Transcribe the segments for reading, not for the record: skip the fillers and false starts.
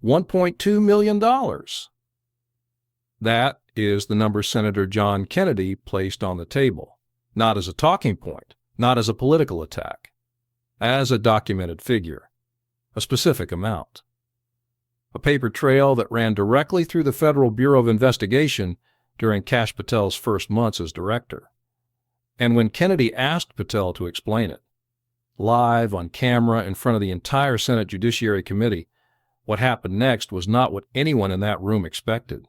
$1.2 million. That is the number Senator John Kennedy placed on the table, not as a talking point, not as a political attack, as a documented figure, a specific amount. A paper trail that ran directly through the Federal Bureau of Investigation during Kash Patel's first months as director. And when Kennedy asked Patel to explain it, live on camera in front of the entire Senate Judiciary Committee, what happened next was not what anyone in that room expected.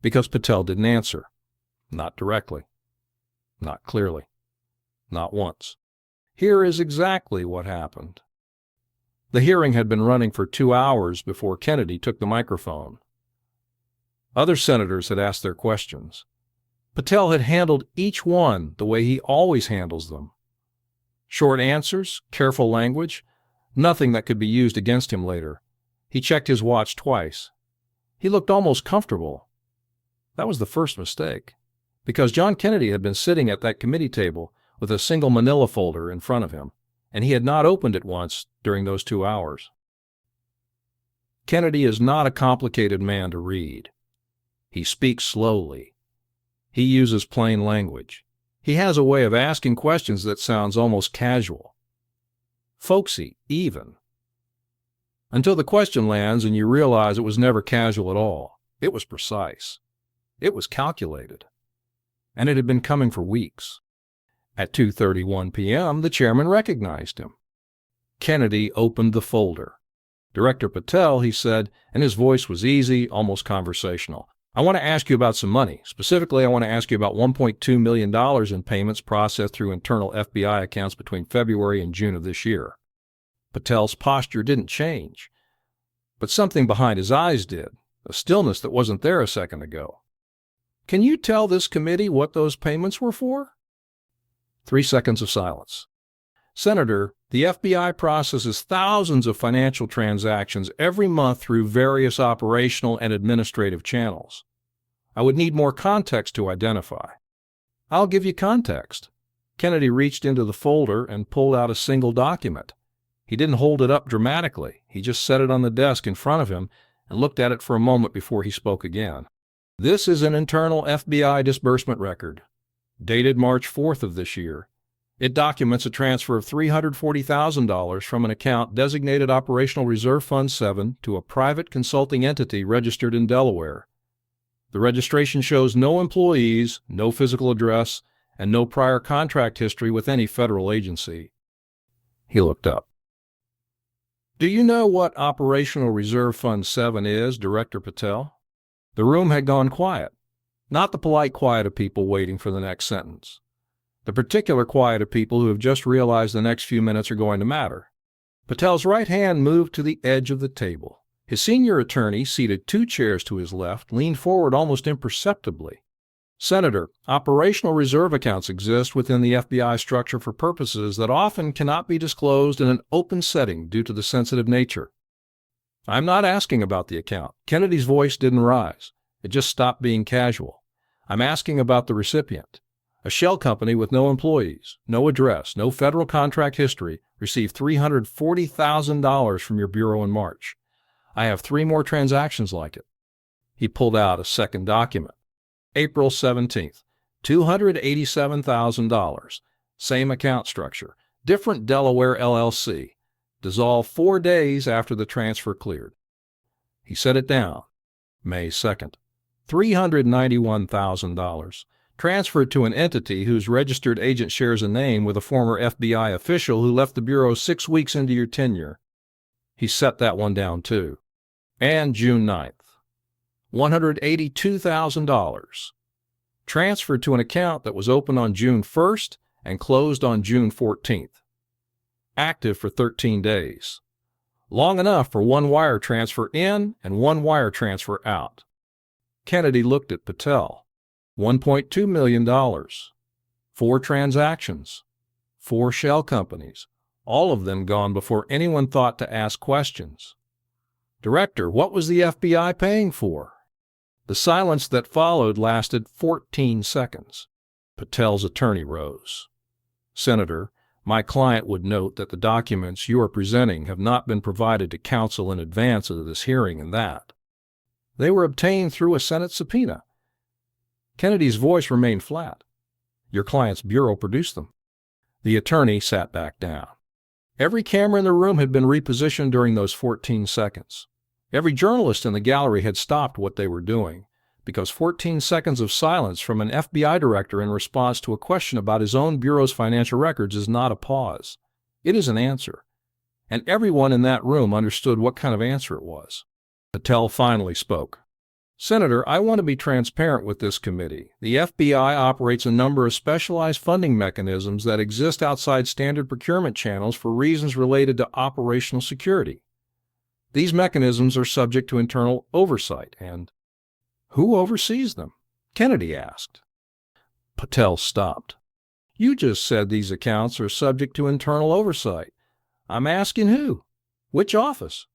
Because Patel didn't answer. Not directly. Not clearly. Not once. Here is exactly what happened. The hearing had been running for 2 hours before Kennedy took the microphone. Other senators had asked their questions. Patel had handled each one the way he always handles them. Short answers, careful language, nothing that could be used against him later. He checked his watch twice. He looked almost comfortable. That was the first mistake, because John Kennedy had been sitting at that committee table with a single manila folder in front of him, and he had not opened it once during those 2 hours. Kennedy is not a complicated man to read. He speaks slowly. He uses plain language. He has a way of asking questions that sounds almost casual. Folksy, even. Until the question lands and you realize it was never casual at all. It was precise. It was calculated. And it had been coming for weeks. At 2:31 p.m., the chairman recognized him. Kennedy opened the folder. Director Patel, he said, and his voice was easy, almost conversational. I want to ask you about some money. Specifically, I want to ask you about $1.2 million in payments processed through internal FBI accounts between February and June of this year. Patel's posture didn't change, but something behind his eyes did, a stillness that wasn't there a second ago. Can you tell this committee what those payments were for? 3 seconds of silence. Senator, the FBI processes thousands of financial transactions every month through various operational and administrative channels. I would need more context to identify. I'll give you context. Kennedy reached into the folder and pulled out a single document. He didn't hold it up dramatically. He just set it on the desk in front of him and looked at it for a moment before he spoke again. This is an internal FBI disbursement record, dated March 4th of this year. It documents a transfer of $340,000 from an account designated Operational Reserve Fund 7 to a private consulting entity registered in Delaware. The registration shows no employees, no physical address, and no prior contract history with any federal agency. He looked up. Do you know what Operational Reserve Fund 7 is, Director Patel? The room had gone quiet, not the polite quiet of people waiting for the next sentence. The particular quiet of people who have just realized the next few minutes are going to matter. Patel's right hand moved to the edge of the table. His senior attorney, seated 2 chairs to his left, leaned forward almost imperceptibly. Senator, operational reserve accounts exist within the FBI structure for purposes that often cannot be disclosed in an open setting due to the sensitive nature. I'm not asking about the account. Kennedy's voice didn't rise. It just stopped being casual. I'm asking about the recipient. A shell company with no employees, no address, no federal contract history received $340,000 from your bureau in March. I have 3 more transactions like it. He pulled out a second document. April 17th, $287,000. Same account structure. Different Delaware LLC. Dissolved 4 days after the transfer cleared. He set it down. May 2nd, $391,000. Transferred to an entity whose registered agent shares a name with a former FBI official who left the Bureau 6 weeks into your tenure. He set that one down too. And June 9th, $182,000. Transferred to an account that was open on June 1st and closed on June 14th. Active for 13 days. Long enough for 1 wire transfer in and 1 wire transfer out. Kennedy looked at Patel. $1.2 million. 4 transactions. 4 shell companies. All of them gone before anyone thought to ask questions. Director, what was the FBI paying for? The silence that followed lasted 14 seconds. Patel's attorney rose. Senator, My client would note that the documents you are presenting have not been provided to counsel in advance of this hearing and that they were obtained through a Senate subpoena. Kennedy's voice remained flat. Your client's bureau produced them. The attorney sat back down. Every camera in the room had been repositioned during those 14 seconds. Every journalist in the gallery had stopped what they were doing, because 14 seconds of silence from an FBI director in response to a question about his own bureau's financial records is not a pause. It is an answer. And everyone in that room understood what kind of answer it was. Patel finally spoke. Senator, I want to be transparent with this committee. The FBI operates a number of specialized funding mechanisms that exist outside standard procurement channels for reasons related to operational security. These mechanisms are subject to internal oversight, and who oversees them? Kennedy asked. Patel stopped. You just said these accounts are subject to internal oversight. I'm asking who? Which office?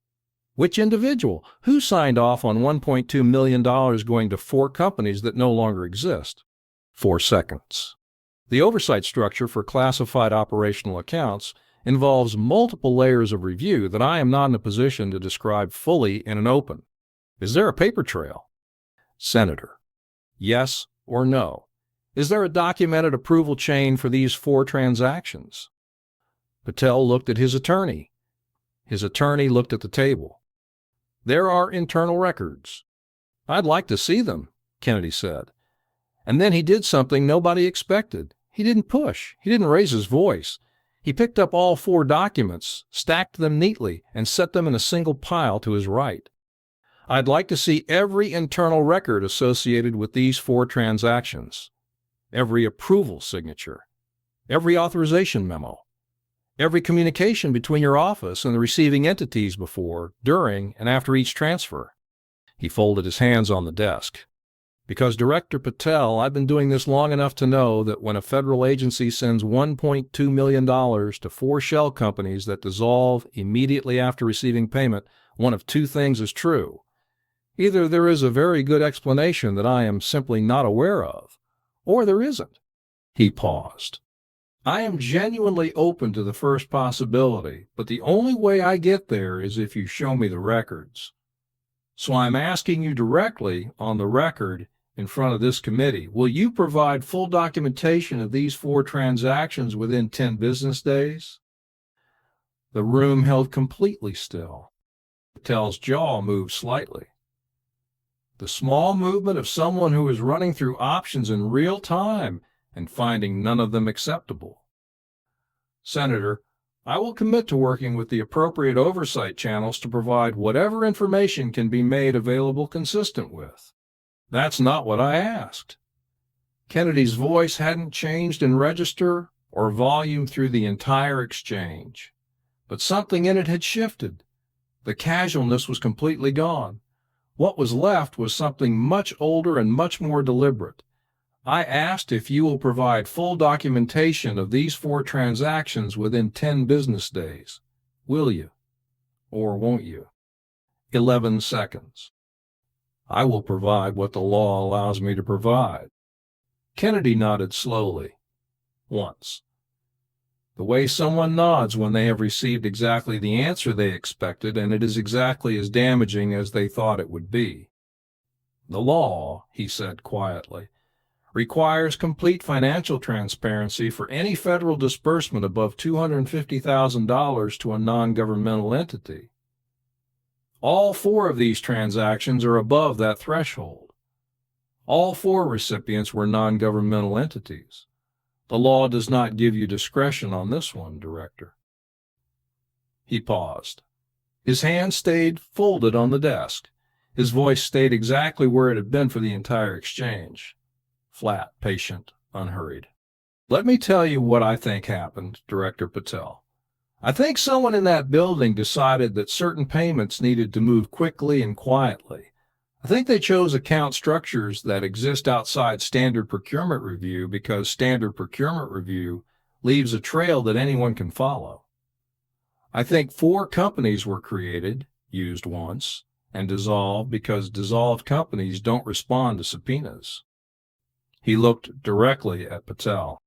Which individual? Who signed off on $1.2 million going to 4 companies that no longer exist? 4 seconds. The oversight structure for classified operational accounts involves multiple layers of review that I am not in a position to describe fully in an open. Is there a paper trail? Senator, yes or no? Is there a documented approval chain for these 4 transactions? Patel looked at his attorney. His attorney looked at the table. There are internal records. I'd like to see them, Kennedy said. And then he did something nobody expected. He didn't push. He didn't raise his voice. He picked up all 4 documents, stacked them neatly, and set them in a single pile to his right. I'd like to see every internal record associated with these 4 transactions, every approval signature, every authorization memo, every communication between your office and the receiving entities before, during, and after each transfer. He folded his hands on the desk. Because, Director Patel, I've been doing this long enough to know that when a federal agency sends $1.2 million to 4 shell companies that dissolve immediately after receiving payment, one of 2 things is true. Either there is a very good explanation that I am simply not aware of, or there isn't. He paused. I am genuinely open to the first possibility, but the only way I get there is if you show me the records. So I'm asking you directly, on the record, in front of this committee, will you provide full documentation of these 4 transactions within 10 business days? The room held completely still. Patel's jaw moved slightly. The small movement of someone who is running through options in real time and finding none of them acceptable. Senator, I will commit to working with the appropriate oversight channels to provide whatever information can be made available consistent with. That's not what I asked. Kennedy's voice hadn't changed in register or volume through the entire exchange, but something in it had shifted. The casualness was completely gone. What was left was something much older and much more deliberate. I asked if you will provide full documentation of these 4 transactions within 10 business days. Will you? Or won't you? 11 seconds. I will provide what the law allows me to provide. Kennedy nodded slowly. Once. The way someone nods when they have received exactly the answer they expected and it is exactly as damaging as they thought it would be. The law, he said quietly, requires complete financial transparency for any federal disbursement above $250,000 to a non-governmental entity. All 4 of these transactions are above that threshold. All 4 recipients were non-governmental entities. The law does not give you discretion on this one, Director. He paused. His hand stayed folded on the desk. His voice stayed exactly where it had been for the entire exchange. Flat, patient, unhurried. Let me tell you what I think happened, Director Patel. I think someone in that building decided that certain payments needed to move quickly and quietly. I think they chose account structures that exist outside standard procurement review because standard procurement review leaves a trail that anyone can follow. I think 4 companies were created, used once, and dissolved because dissolved companies don't respond to subpoenas. He looked directly at Patel.